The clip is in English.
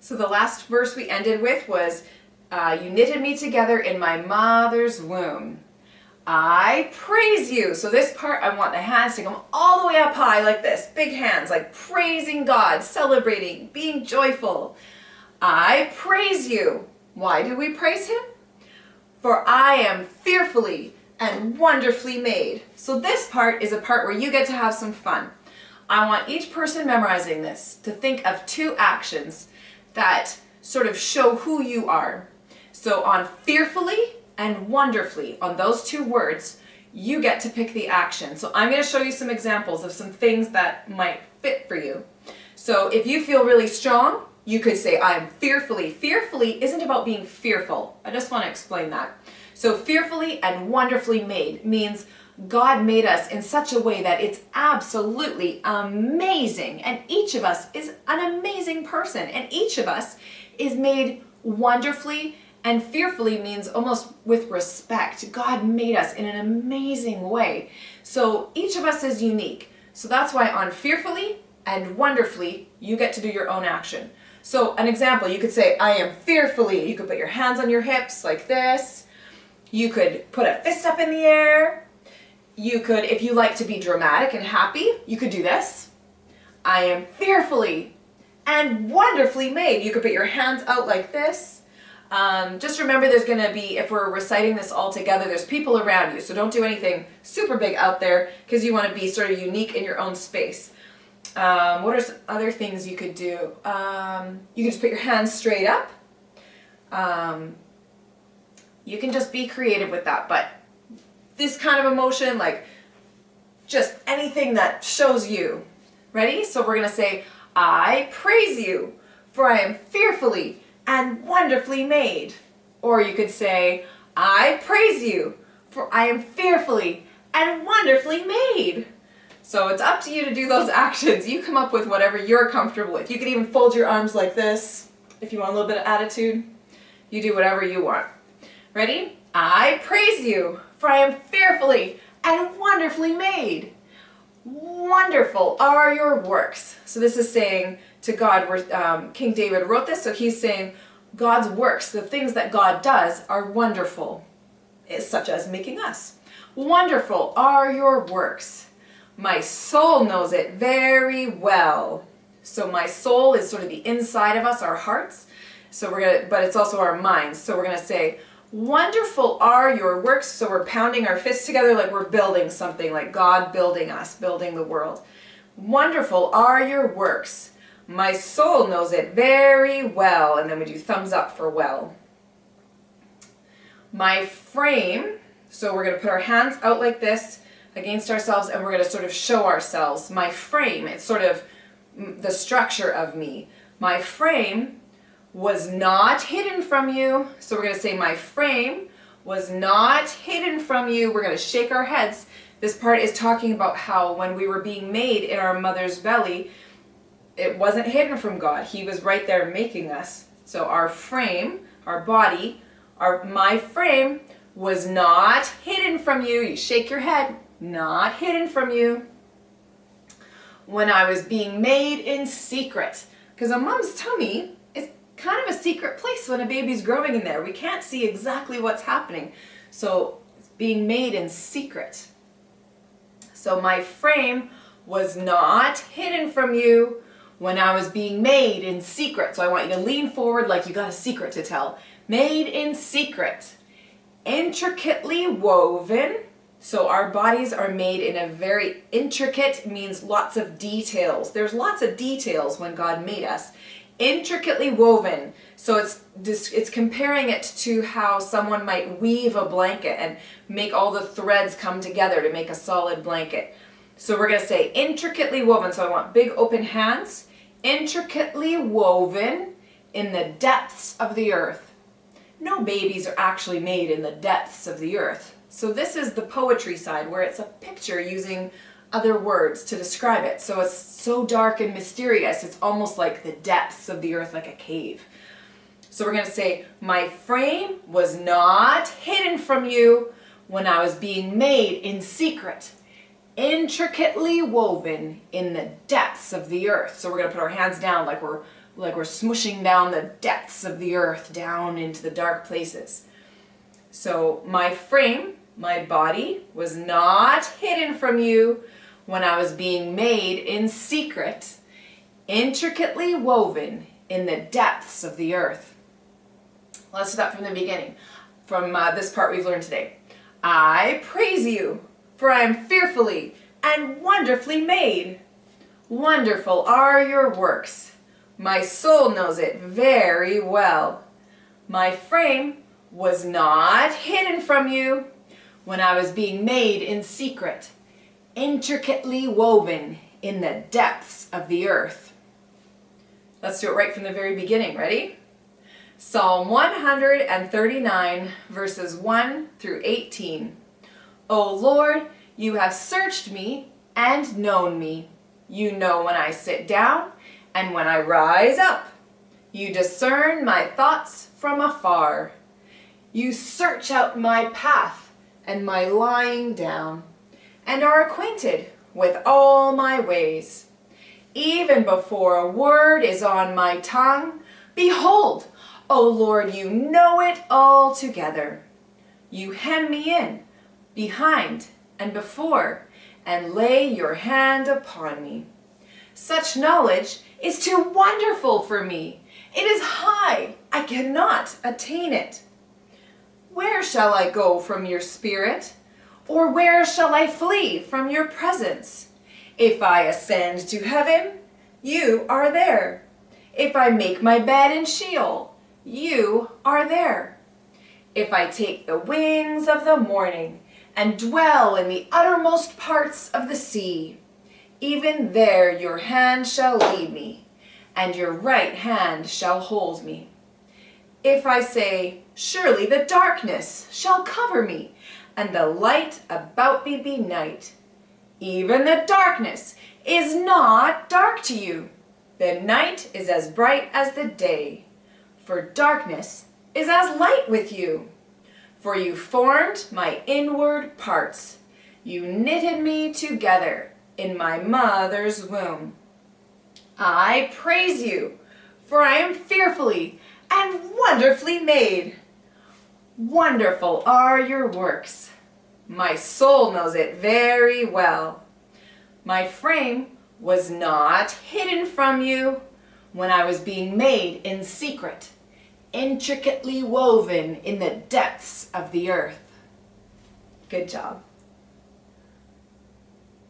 So the last verse we ended with was, you knitted me together in my mother's womb. I praise you. So this part, I want the hands to come all the way up high like this. Big hands, like praising God, celebrating, being joyful. I praise you. Why do we praise him? For I am fearfully and wonderfully made. So this part is a part where you get to have some fun. I want each person memorizing this to think of 2 actions that sort of show who you are. So on fearfully and wonderfully, on those 2 words, you get to pick the action. So I'm going to show you some examples of some things that might fit for you. So if you feel really strong, you could say, I am fearfully. Fearfully isn't about being fearful. I just want to explain that. So fearfully and wonderfully made means God made us in such a way that it's absolutely amazing. And each of us is an amazing person. And each of us is made wonderfully, and fearfully means almost with respect. God made us in an amazing way. So each of us is unique. So that's why on fearfully and wonderfully, you get to do your own action. So an example, you could say, I am fearfully. You could put your hands on your hips like this. You could put a fist up in the air. You could, if you like to be dramatic and happy, you could do this. I am fearfully and wonderfully made. You could put your hands out like this. Just remember there's going to be, if we're reciting this all together, there's people around you. So don't do anything super big out there because you want to be sort of unique in your own space. What are some other things you could do? You can just put your hands straight up. You can just be creative with that, but this kind of emotion, like just anything that shows you. Ready? So we're going to say, I praise you, for I am fearfully and wonderfully made. Or you could say, I praise you, for I am fearfully and wonderfully made. So it's up to you to do those actions. You come up with whatever you're comfortable with. You could even fold your arms like this if you want a little bit of attitude. You do whatever you want. Ready? I praise you, for I am fearfully and wonderfully made. Wonderful are your works. So this is saying to God, where King David wrote this, so he's saying God's works, the things that God does, are wonderful, such as making us. Wonderful are your works. My soul knows it very well. So my soul is sort of the inside of us, our hearts. So but it's also our minds. So we're gonna say, wonderful are your works. So we're pounding our fists together like we're building something, like God building us, building the world. Wonderful are your works. My soul knows it very well. And then we do thumbs up for well. My frame, so we're going to put our hands out like this against ourselves and we're going to sort of show ourselves. My frame, it's sort of the structure of me. My frame was not hidden from you. So we're going to say my frame was not hidden from you. We're going to shake our heads. This part is talking about how when we were being made in our mother's belly, it wasn't hidden from God. He was right there making us. So our frame, our body, my frame was not hidden from you. You shake your head. Not hidden from you. When I was being made in secret. Because a mom's tummy is kind of a secret place when a baby's growing in there. We can't see exactly what's happening. So it's being made in secret. So my frame was not hidden from you when I was being made in secret. So I want you to lean forward like you got a secret to tell. Made in secret. Intricately woven. So our bodies are made in a very intricate, means lots of details. There's lots of details when God made us. Intricately woven. So it's comparing it to how someone might weave a blanket and make all the threads come together to make a solid blanket. So we're going to say intricately woven. So I want big open hands. Intricately woven in the depths of the earth. No babies are actually made in the depths of the earth. So this is the poetry side where it's a picture using other words to describe it. So it's so dark and mysterious. It's almost like the depths of the earth, like a cave. So we're going to say, my frame was not hidden from you when I was being made in secret. Intricately woven in the depths of the earth. So we're going to put our hands down like we're like we're smushing down the depths of the earth, down into the dark places. So my frame, my body, was not hidden from you when I was being made in secret, intricately woven in the depths of the earth. Let's do that from the beginning, from this part we've learned today. I praise you, for I am fearfully and wonderfully made. Wonderful are your works. My soul knows it very well. My frame was not hidden from you when I was being made in secret, intricately woven in the depths of the earth. Let's do it right from the very beginning. Ready? Psalm 139, verses 1 through 18. O Lord, you have searched me and known me. You know when I sit down and when I rise up. You discern my thoughts from afar. You search out my path and my lying down, and are acquainted with all my ways. Even before a word is on my tongue, behold, O Lord, you know it altogether. You hem me in, behind and before, and lay your hand upon me. Such knowledge is too wonderful for me. It is high, I cannot attain it. Where shall I go from your spirit? Or where shall I flee from your presence? If I ascend to heaven, you are there. If I make my bed in Sheol, you are there. If I take the wings of the morning and dwell in the uttermost parts of the sea, even there your hand shall lead me, and your right hand shall hold me. If I say, surely the darkness shall cover me, and the light about me be night, even the darkness is not dark to you. The night is as bright as the day, for darkness is as light with you. For you formed my inward parts. You knitted me together in my mother's womb. I praise you, for I am fearfully and wonderfully made. Wonderful are your works. My soul knows it very well. My frame was not hidden from you when I was being made in secret, intricately woven in the depths of the earth. Good job.